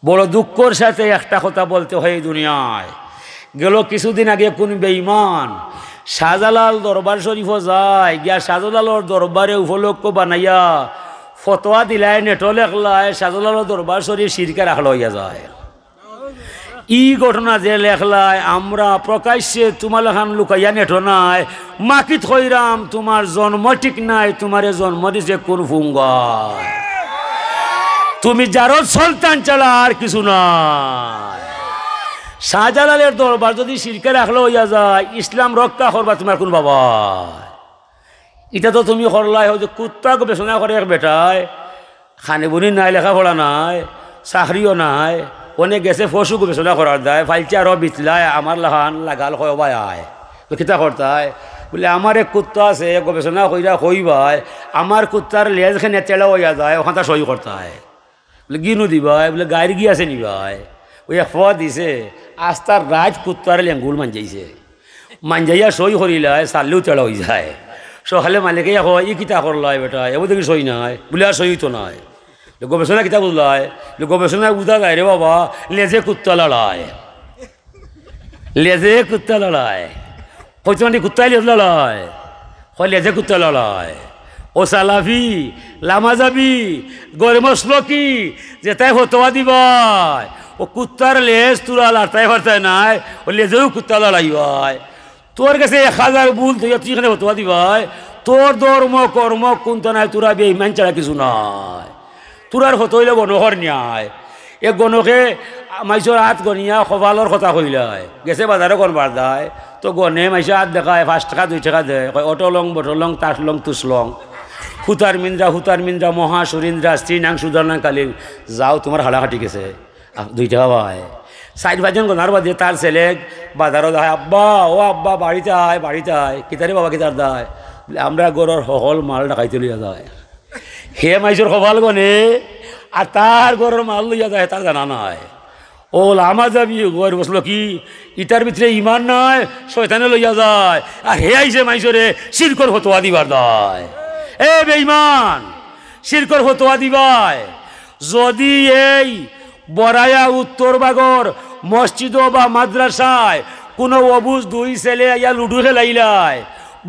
বড় দুঃখের সাথে একটা কথা বলতে হয় এই দুনিয়ায়। গেল কিছুদিন আগে কোন বেঈমান শাহজালাল দরবার শরীফও যায়, গিয়া শাহজালালর দরবারে উপলক্ষ বানাইয়া ফতোয়া দিলায়, নেটো লেখলায় শাহজালালর দরবার শরীফ শিরকে রাখল হইয়া যায়। ই ঘটনা যে লেখলায় আমরা প্রকাশ্যে তোমার লেখান লুকাইয়া নেটো নাই, মাকিত হইরাম তোমার জন্ম ঠিক নাই, তোমারে জন্ম দিছে কোন ফুঙ্গায়, তুমি যারো সন্তান ছাড়া আর কিছু নাই। শাহজালালের দরবার যদি শিরকে রাখলো হইয়া যায়, ইসলাম রক্ষা করবা তোমার কোন বাবা? এটা তো তুমি করলাই হয়তো কুত্তা গবেষণা করে এক বেটায়, খানে বুনি নাই, লেখাপড়া নাই, চাকরিও নাই, অনেক গেছে ফসু গবেষণা করার দেয়, ফাইলছে আরও বিতলায় আমার লাহান লাগাল হবাই আয় কিতা করতায় বলে আমার এক কুত্তা আছে গবেষণা কইরা কইবাই আমার কুত্তার লেজখানে তেলা হইয়া যায়, ওখানটা সই করতায় বলে গিনু দিবাই, বলে গাড়ি গিয়ে আছে নিবাই, ওই এক ফোয়া দিছে আস্তার রাত কুত্তার লেঙ্গুল মানজাইছে, মানজাইয়া সই করিলায় চাললেও তেলা হয়ে যায়। সকালে মালিকে হয় ই কিতা করলাই বেটা, এবার দেখি সই নাই, বলে আর সই তো নাই। গবেষণা কিতা বুঝলাই, গবেষণায় বুঝা যায় রে বাবা, লেজে কুত্তা লড়ায়, লেজে কুত্তা লড়ায়, হয়তো মানে কুত্তাই লেজ লড়ায়, হয় লেজে কুত্তা লড়ায়। ও সালাফি লামা যাবি গরে মশলো কি যেটাই ফতোয়া দিবাই, ও কুত্তার লেজ তুরা লড়তাই পারতাই নাই, ও লেজেও কুত্তা লড়াই হয়। তোর কাছে 1000 ভুল তুই এখানে ফতোয়া দিবাই, তোর ধর্ম কর্ম কোনটা নাই, তোরা বেঈমান ছাড়া কিছু নাই। তোরার হতো হইলে গণহর নিয়ায়, এ গণকে মাইসর হাত গনিয়া কপালর কথা কইলায়, গেছে বাজারে গনবার দেয় তো গনে মাইসে হাত দেখায় 5 টাকা 2 টাকা দেয়, অটো লং বটল লং তাস লং তুস লং, হুতার মিন্দ্রা মহা সুরিন্দ্রা স্ত্রীনাং সুদর্ণাং কালী, যাও তোমার হাড়াহাটি গেছে 2 টাকা পায়। 4-5 জন গনার বাদে তার ছেলে বাজারও দেখায়, আব্বা ও আব্বা বাড়িতে আয় কিতারে বাবা কিতার দেয়, আমরা গরর হল মাল ডাকাইতে লইয়া যায়। হে মাইসর কপাল গনে আর তার গরর মাল লইয়া যায় তার জানা নাই। ও লামা যাবি গর বসলো কি ইটার ভিতরে ইমান নাই, শয়তানে লইয়া যায়, আর হে আইসে মাইসরে শিরকর ফতোয়া দিবার দায়। এ বেঈমান শিরকর ফতোয়া দিবাই, যদি এই বরায়া উত্তর বাগর মসজিদ বা মাদ্রাসায় কোনো অবুজ 2 ছেলে ইয়া লুডু খেলাইলাই,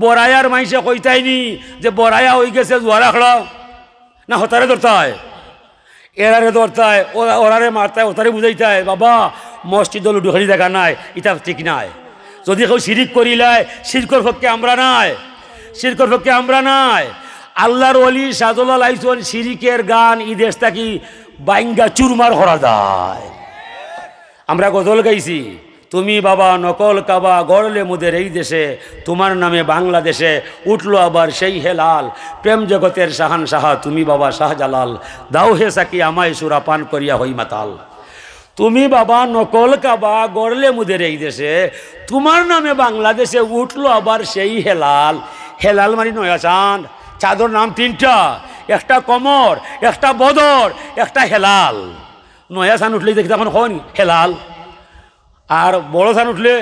বরায়ার মাইসে কইতাইনি যে বরায়া হয়ে গেছে জুয়া রাখলা না, হতারে ধরতায়, এরারে ধরতায়, ওরারে মারতায়, ওতারে বুঝাইতায় বাবা মসজিদ লুডু খেলি দেখা নাই, এটা ঠিক নাই। যদি কেউ শিরিক করিলায়, শিরকর পক্ষে আমরা নাই, শিরকর পক্ষে আমরা নাই। আল্লাহর ওলি শাহজালাল আইসন শিরিকের গান ই দেশটা কি বাইঙ্গা চুরমার করা যায়। আমরা গজল গাইছি, তুমি বাবা নকল কাবা গড়লে মুদের এই দেশে, তোমার নামে বাংলাদেশে উঠলো আবার সেই হেলাল, প্রেম জগতের শাহান শাহা তুমি বাবা শাহজালাল, দাও হে সাকি আমায় সুরা পান করিয়া হই মাতাল। তুমি বাবা নকল কাবা গড়লে মুদের এই দেশে, তোমার নামে বাংলাদেশে উঠলো আবার সেই হেলাল। হেলাল মানে নয়া চাঁদ, চাঁদর নাম 3টা, একটা কমর, একটা বদর, একটা হেলাল। নয়া চাঁদ উঠলে দেখি তখন হন হেলাল, আর বড় ধান উঠলে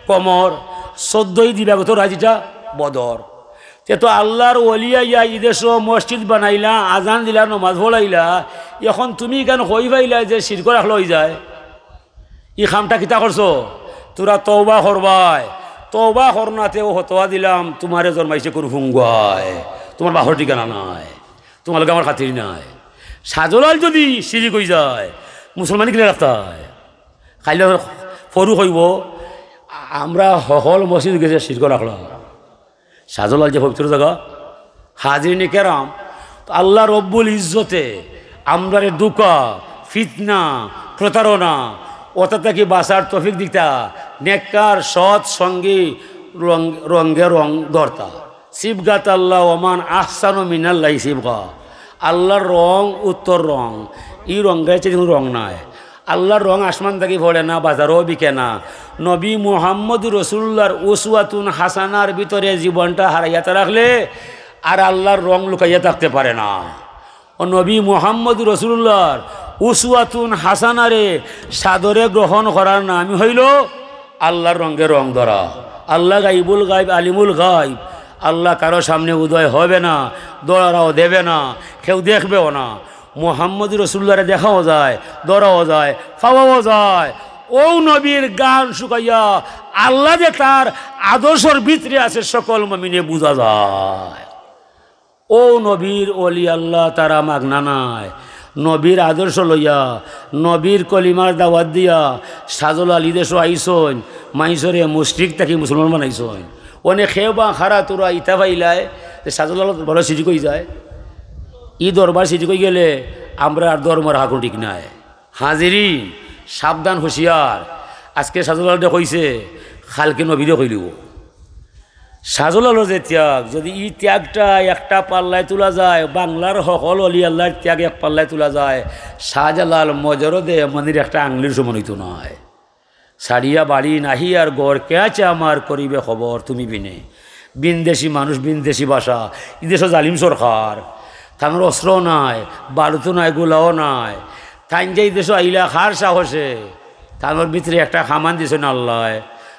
কমর, 14ই দিবাগত রাজিটা বদর। তে তো আল্লাহর ওলিয়া ইয়া ইদেশ মসজিদ বানাইলা, আজান দিলা, নমাজ পড়াইলা, এখন তুমি কেন হই পাইলা যে শিরক রাখলো হয়ে যায়? ই খামটা কিতা করছো? তোরা তওবা করবাই, তওবা করনাতেও হতোয়া দিলাম তোমারে জন্মাইছে কোন ফুঙ্গায়, তোমার বাহর ঠিকানা নাই, তোমার লোক আমার খাতির নাই। শাহজালাল যদি শিরিক হয়ে যায় মুসলমানি কিনে রাখতায়, খাইলে ফরু হইব আমরা হল মসজিদ গেছে শিরক রাখলাম। শাহজালাল যে পবিত্র জায়গা হাজিরিনে কেরাম, আল্লাহ রব্বুল ইজ্জতে আমরারে দুকা ফিতনা প্রতারণা ওটা থেকে বাঁচার তৌফিক দিতা, নেককার সৎ সঙ্গী রঙ্গে রং ধরতা। শিবগাত আল্লাহ ওমান আহসানু মিনাল্লাহ শিবগা, আল্লাহর রং উত্তর রং, ই রঙের চেয়ে রং নাই। আল্লাহর রং আসমান থেকে পড়ে না, বাজারও বিকে না। নবী মুহাম্মদ রসুল্লাহর উসওয়াতুন হাসানার ভিতরে জীবনটা হারাইয়াতে রাখলে আর আল্লাহর রং লুকাইয়া থাকতে পারে না। ও নবী মুহাম্মদ রসুল্লাহর উসওয়াতুন হাসানারে সাদরে গ্রহণ করার নামই হইল আল্লাহর রঙে রং ধরা। আল্লাহ গাইবুল গাইব আলিমুল গাইব, আল্লাহ কারো সামনে উদয় হবে না, দৌড়াও দেবে না, কেউ দেখবেও না। মোহাম্মদ রসুল্লাহরে দেখাও যায়, ধরাও যায়, পাওয়াও যায়। ও নবীর গান শুকাইয়া আল্লাহ যে তার আদর্শর ভিতরে আছে সকল মুমিনে বোঝা যায়। ও নবীর ওলি আল্লাহ তারা মাগনা নাই, নবীর আদর্শ লইয়া নবীর কলিমার দাওয়াত দিয়া সাজল আলী দেশ আইসন, মাইসরে মুশরিক থাকি মুসলমান বানাইছন। অনেক খেয়ে বা খারা তোরা ইটা পাইলায় সাজল আল ভালো সিটি কই যায়। ই দরবার সিটি কই গেলে আমরা আর ধর্মর হাকুর ঠিক নাই। হাজিরি সাবধান হুঁশিয়ার। আজকে সাজল আলটা কইছে, খালকে নবীরে কইলিব। সাজল আলো যে ত্যাগ, যদি ই ত্যাগটা একটা পাল্লায় তোলা যায়, বাংলার সকল অলি আল্লাহর ত্যাগ এক পাল্লায় তোলা যায়, শাহজালাল মজরদে মন্দির একটা আংলির সমান হইতো নয়। সারিয়া বাড়ি নাহি আর গড় কেছে আমার করিবে খবর তুমি বিনে। বিনদেশি মানুষ, বিনদেশি ভাষা, এদেশ জালিম সরকার, তানোর অস্ত্র নাই, বারুতো নাই, গোলাও নাই। তাইন যে দেশ আইলা খার সাহসে তানোর ভিতরে একটা খামান দিছেন আল্লাহ।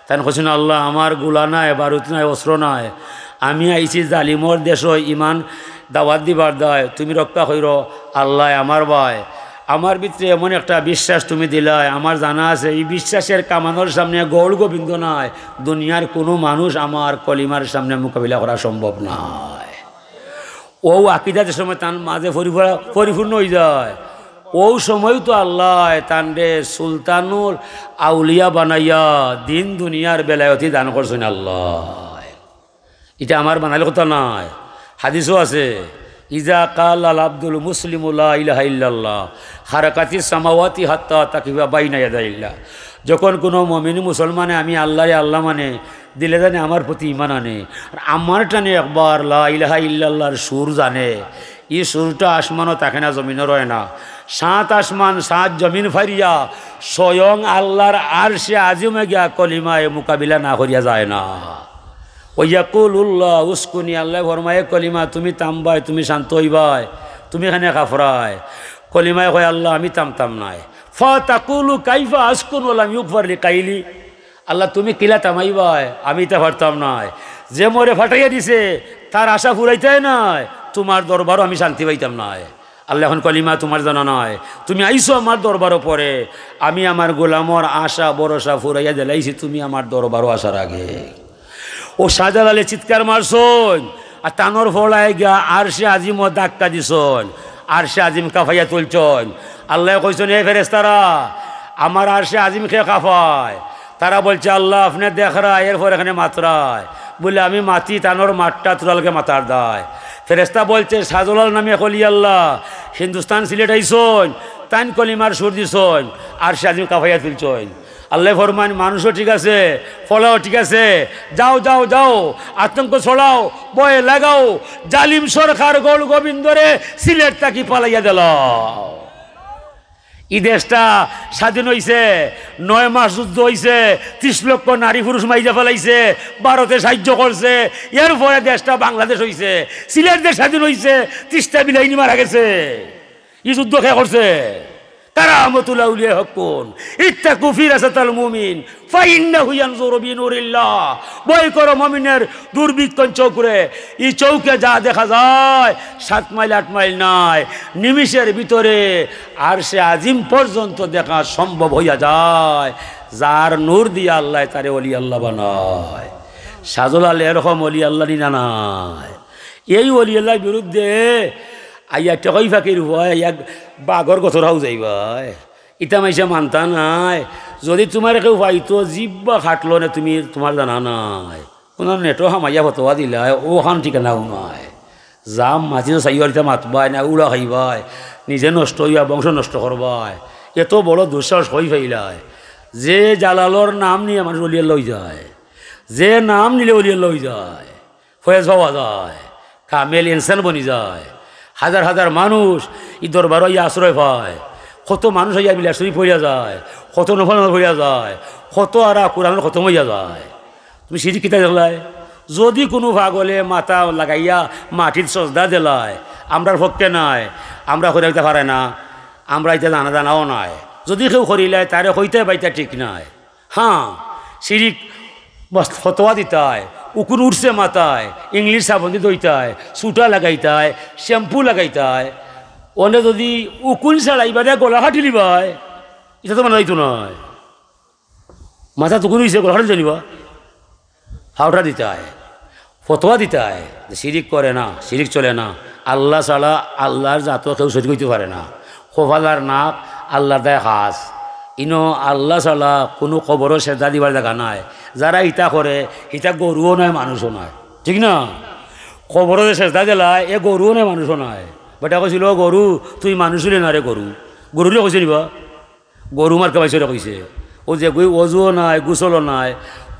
তাই কৈছেন আল্লাহ আমার গোলা নাই, বারুত নাই, অস্ত্র নাই, আমি আইছি জালিমর দেশ ইমান দাওয়াত দিবার দায়, তুমি রক্ষা কইর আল্লাহ আমার ভাই। আমার ভিতরে এমন একটা বিশ্বাস তুমি দিলায়, আমার জানা আছে এই বিশ্বাসের কামানোর সামনে গৌর গোবিন্দ নাই, দুনিয়ার কোনো মানুষ আমার কলিমার সামনে মোকাবিলা করা সম্ভব নয়। ও আকিদাতের সময় তার মাঝে পরিপূর্ণ হয়ে যায়। ও সময় তো আল্লাহ তান্ডে সুলতানুল আউলিয়া বানাইয়া দিন দুনিয়ার বেলায়তি দান করছেন আল্লাহ। এটা আমার বানাইলে কথা নয়, হাদিসও আছে। ইজা কাল আল আব্দুল মুসলিমুল্লাহ ইলাহা ইল্লাল্লাহ হারাকাতি সামাওয়াতি হাত্তা তাকিবা বাইনা ইয়াদাইল্লাহ। যখন কোনো মমিন মুসলমানে আমি আল্লাহরে আল্লাহ মানে দিলে জানে আমার প্রতি ইমান আনে, আর আমার টানে একবার লা ইলাহা ইল্লাল্লাহর সুর জানে, এই সুরটা আসমানও থাকে না, জমিনও রয় না। 7 আসমান 7 জমিন ফারিয়া স্বয়ং আল্লাহর আরশে আজিমে গিয়া কলিমায় মোকাবিলা না করিয়া যায় না। ওয়াকুলুল্লাহ উস্কুনি, আল্লাহ ফরমায়ে কলিমা তুমি তামবাই, তুমি শান্ত হইবাই, তুমি এখানে কাফরায়। কলিমায় কয় আল্লাহ আমি তামতাম নাই। ফাতাকুলু কাইফা আসকুন ওয়ালাম ইউগফার লিকাইলি, আল্লাহ তুমি কিলা তামাইবাই, আমি তা পারতাম নাই। যে মোরে ফাটাইয়া দিছে তার আশা ফুরাইতাই নাই, তোমার দরবারও আমি শান্তি পাইতাম নাই। আল্লাহ এখন কলিমা তোমার জানা নয়, তুমি আইসো আমার দরবারও পরে, আমি আমার গোলামর আশা ভরসা ফুরাইয়া দিলাইছি, তুমি আমার দরবারও আসার আগে। ও শাহজালালে চিৎকার মারছন, আর তানোর ফলায় গিয়া আরশে আজিম ধাক্কা দিছন, আরশে আজিম কাফাইয়া তুলছন। আল্লাহ কইছেন এ ফেরেশতারা আমার আরশে আজিম খেয়ে কাফায়। তারা বলছে আল্লাহ আপনি দেখরা, এরপর এখানে মাত্রায় বলে আমি মাতি তানোর মাঠটা তুরালকে মাতার দায়। ফেরেশতা বলছে শাহজালাল নামে কলি আল্লাহ হিন্দুস্তান সিলেট আইসন, তাইন কলিমার সুর দিছন, আরশে আজিম কাফাইয়া তুলছন। আল্লাহ ফরমান মানুষও ঠিক আছে, ফলাও ঠিক আছে, যাও যাও যাও, আতঙ্ক ছড়াও, বয়ে লাগাও, জালিম সরকার গৌর গোবিন্দরে সিলেট তাকি পালাইয়া দিল। এই দেশটা স্বাধীন হয়েছে, 9 মাস যুদ্ধ হয়েছে, 30 লক্ষ নারী পুরুষ মাইজা ফেলাইছে, ভারতে সাহায্য করছে, এরপরে দেশটা বাংলাদেশ হয়েছে। সিলেট দেশ স্বাধীন হয়েছে, 30টা বিলাইনি মারা গেছে। এই যুদ্ধ কে করছে? কারামাতুল আউলিয়া হকুন ইত্তাকু ফিরাসাতাল মুমিন ফাইন্নাহু ইয়ানজুরু বিনুরিল্লাহ। ভয় করো মুমিনের দুর্ভিক্ষণ চৌকুরে। এই চৌকে যা দেখা যায় 7 মাইল 8 মাইল নয়, নিমিষের ভিতরে আরশে আজিম পর্যন্ত দেখা সম্ভব হইয়া যায়। যার নূর দিয়া আল্লাহ তারে ওলি আল্লাহ বানায়। শাহজালাল এরকম ওলি আল্লাহ নিনা নাই। এই ওলি আল্লাহর বিরুদ্ধে আইয়া টকই ফাঁকির হয়, এক বাঘর গতরাও যাইবাই, ইটা মাইসা মানতা নাই। যদি তোমার কেউ পাইতো জিব্বা খাটলো না, তুমি তোমার জানা নাই, কোনো নেটো হামাইয়া ফতোয়া দিলাই, ও খান ঠিকানাও নাই। যাম মাতি চাইবার ইটা মাতবাই না, উড়া খাইবাই, নিজে নষ্ট হইবা, বংশ নষ্ট করবাই, এত বড় দুঃসাহস হই ফাইলাই। যে জালালর নাম নিয়ে মানুষ অলিয়া লই যায়, যে নাম নিলে অলিয়া লই যায়, ফয়েজ পাওয়া যায়, কামেল ইনসান বনি যায়। হাজার হাজার মানুষ এই দরবার ইয়া আশ্রয় পায়, কত মানুষ ইয়া বিলাসুরি পড়িয়া যায়, কত নফল পড়িয়া যায়, কত আর কোরআন খতম হইয়া যায়। তুমি সিঁড়ি কিতা দেখলাই? যদি কোনো ভাগলে মাথা লাগাইয়া মাটির সজদা দিলাই, আমরার পক্ষে নাই, আমরা করে দিতে পারে না, আমরা এটা জানাও নাই। যদি কেউ করিলাই তারে হইতে বাইতে ঠিক নাই। হ্যাঁ সিঁড়ি ফতোয়া দিতায়, উকুর উঠছে মাথায়, ইংলিশ সাবন্ধি দইতায়, সুটা লাগাইতায়, শ্যাম্পু লাগাইতায়, ওনে যদি উকুন ছাড়াইবা দেয় গলা হাঁটিলি ভাই এটা তো মানে যাইতো নয় মাথা তুকুন হয়েছে গলা হাঁটি জানিবা হাওটা দিতে হয় ফতোয়া দিতে হয় যে শিরিক করে না শিরিক চলে না আল্লাহ ছাড়া আল্লাহর জাত কেউ শরীক হইতে পারে না খোফালার নাক আল্লাহর দেয় হাস ইনো আল্লাহ ছাড়া কোনো খবরও সেজা দিবার জায়গা নাই যারা ইটা করে ইটা গরুও নয় মানুষও নয় ঠিক না খবরও যে সেজা দিলায় এ গরুও নয় মানুষও নয় বেটা কৈছিল গরু তুই মানুষ হলে না রে গরু গরুরে কৈছে নিবা গরু মার্কা পাইছে কৈছে ও যে অজুও নাই গুছলও নাই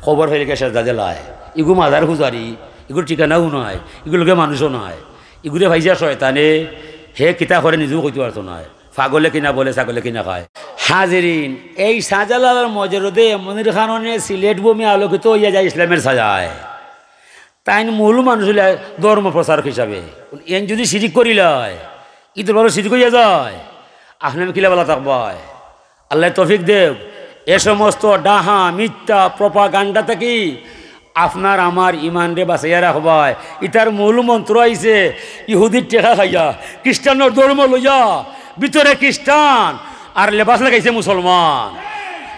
খবর ফেরিকে সেজা দিলায় ইগু মাদার খুঁজারি এগুলো ঠিকানাও নয় এগুলোকে মানুষও নয় এগুলো ভাইজা শয়তানে হে কিতা করে নিজেও কইতে পারতো নয় পাগলে কিনা বলে ছাগলে কিনা খায় হাজিরিন এই শাহজালালের মজরদে মনির খাননে সিলেট ভূমি আলোকিত হইয়া যায় ইসলামের সাজায় তাই মূল মানুষ হইলে ধর্ম প্রচারক হিসাবে এন যদি শিরিক করিলয় ইতো বড় শিরিক হইয়া যায় আপনার কিলা বলা থাকবায় আল্লাহ তৌফিক দেব এ সমস্ত ডাহা মিথ্যা প্রপাগান্ডা থেকে আপনার আমার ইমান রে বাঁচাইয়া রাখবায় ইটার মূল মন্ত্র আইছে ইহুদির টেকা খাইয়া খ্রিস্টানের ধর্ম লইয়া ভিতরে খ্রিস্টান আর লেবাস লাগাইছে মুসলমান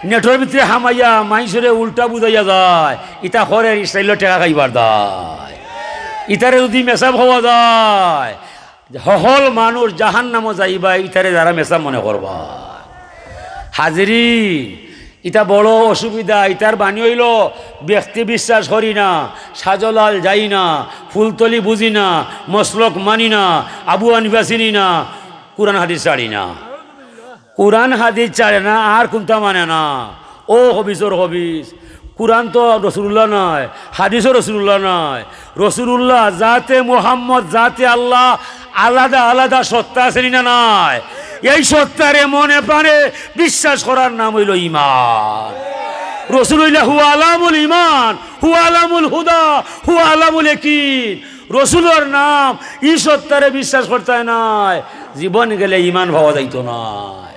নেটর ভিতরে হামাইয়া মাইসরে উল্টা বুঝাইয়া যায় ইটা হরের ইসরায়েলের টেকা খাইবার দায় ইটারে যদি মেসাব হওয়া যায় হল মানুষ জাহান নামও যাইবা ইটারে যারা মেসাব মনে করবা হাজিরিন ইটা বড় অসুবিধা ইটার বাণী হইল ব্যক্তি বিশ্বাস করি না সাজলাল যাই না ফুলতলি বুঝি না মসলক মানি না আবু হানিফা চিনি না কুরআন হাদিস ছাড়ি না কুরআন হাদিস ছাড়ে না আর কোনটা মানে না ও হবিসর হবিস কুরআন তো রসুল্লাহ নয় হাদিসও রসুল্লাহ নয় রসুল্লাহ জাতে মোহাম্মদ জাতে আল্লাহ আলাদা আলাদা সত্তা আছে না নয় এই সত্তারে মনে প্রাণে বিশ্বাস করার নাম হইল ঈমান রসুলুল্লাহ হু আলামুল ঈমান হু আলামুল হুদা হু আলামুল ইয়াকিন রসুলের নাম ই সত্তারে বিশ্বাস করতে নাই জীবন গেলে ঈমান পাওয়া যাইতো নাই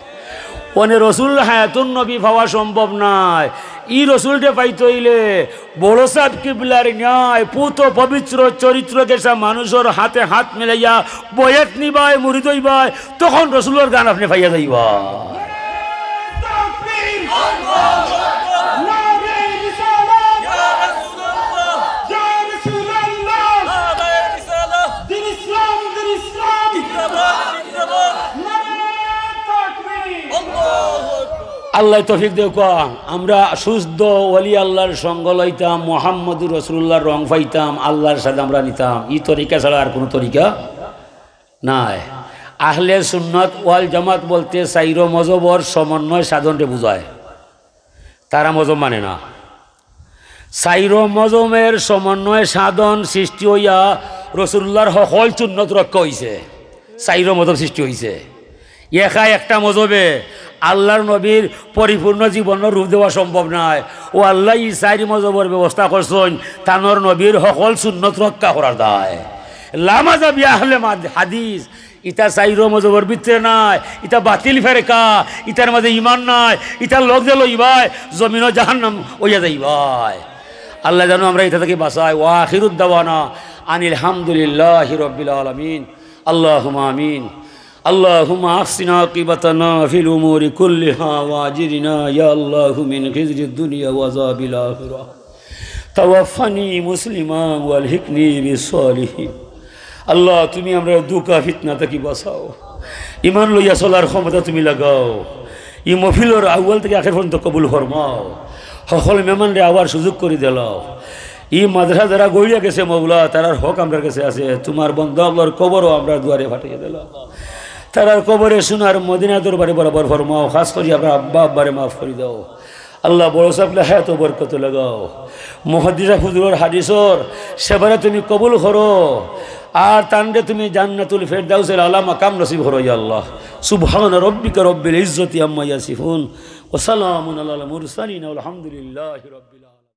ওনে রসুল হায়াতুন নবী পাওয়া সম্ভব নাই ই রসুলটে পাইতে হইলে বড় সাহেব কিবলার ন্যায় পুত পবিত্র চরিত্র গেছা মানুষের হাতে হাত মিলাইয়া বয়েত নিবাই মুরিদ হইবাই তখন রসুলের গান আপনি পাইয়া যাইবা আল্লাহ তৌফিক দেও আমরা সুস্থ ওলি আল্লাহর সঙ্গ লইতাম মুহাম্মদুর রাসূলুল্লাহর রং পাইতাম আল্লাহর সাথে আমরা নিতাম এই তরিকা ছাড়া আর কোনো তরিকা নাই আহলে সুন্নাত ওয়াল জামাত বলতে চাইর মজবর সমন্বয় সাধনকে বুঝায় তারা মজব মানে না চাইর মজমের সমন্বয় সাধন সৃষ্টি হইয়া রাসূলুল্লাহর সকল সুন্নত রক্ষা হইছে চাইর মজব সৃষ্টি হইছে একা একটা মজবে আল্লাহর নবীর পরিপূর্ণ জীবনের রূপ দেওয়া সম্ভব নয় ও আল্লাহ ই চারি মজবর ব্যবস্থা করছেন তানোর নবীর সকল সুন্নত রক্ষা করার দায় লামা যাবি আহলে হাদিস ইটা চাইর মজবর ভিতরে নাই ইটা বাতিল ফেরেকা ইটার মাঝে ইমান নাই ইটার লোক যে লইবাই জমিনও জাহান্নাম হইয়া যাইবাই আল্লাহ জানো আমরা এটা থেকে বাঁচাই ওয়া আখিরুদ দাওয়ানা আনিল হামদুলিল্লাহি রাব্বিল আলামিন আল্লাহুম্মা আমিন اللهم احسن عاقبتنا في الامور كلها واجرنا يا الله من خزي الدنيا وعذاب الاخره توفني مسلما والحقني بالصالحين আল্লাহ তুমি আমরা দুকা ফিতনা থেকে বাঁচাও ঈমান লইয়া চলার ক্ষমতা তুমি লাগাও এই মহফিলের আউয়াল থেকে আখের পর্যন্ত কবুল ফরমাও সকল মেহমানরে আবার সুযোগ করে দিলাও এই মাদ্রাসা যারা গড়িয়া গেছে মৌলা তারার হক আমার কাছে আছে তোমার বন্ধু আল্লাহর কবরও আমরা দুয়ারে ফাটিয়ে দিলাম তারার কবরে সোনার মদিনা দরবারে বরাবর ফরমাও খাস করি আপনার আব্বা আব্বারে মাফ করে দাও আল্লাহ বড় সাপলে হায়াত বরকত লাগাও মুহাদ্দিস হুজুরের হাদিসর সেবারে তুমি কবুল করো আর তান্ডে তুমি জান্নাতুল ফেরদাউসের আলা মাকাম নসিব করো ইয়া আল্লাহ সুবহান রাব্বিকা রব্বিল ইজ্জতি আম্মা ইয়াসিফুন ওয়া সালামুন আলাল মুরসালিন আলহামদুলিল্লাহি রাব্বিল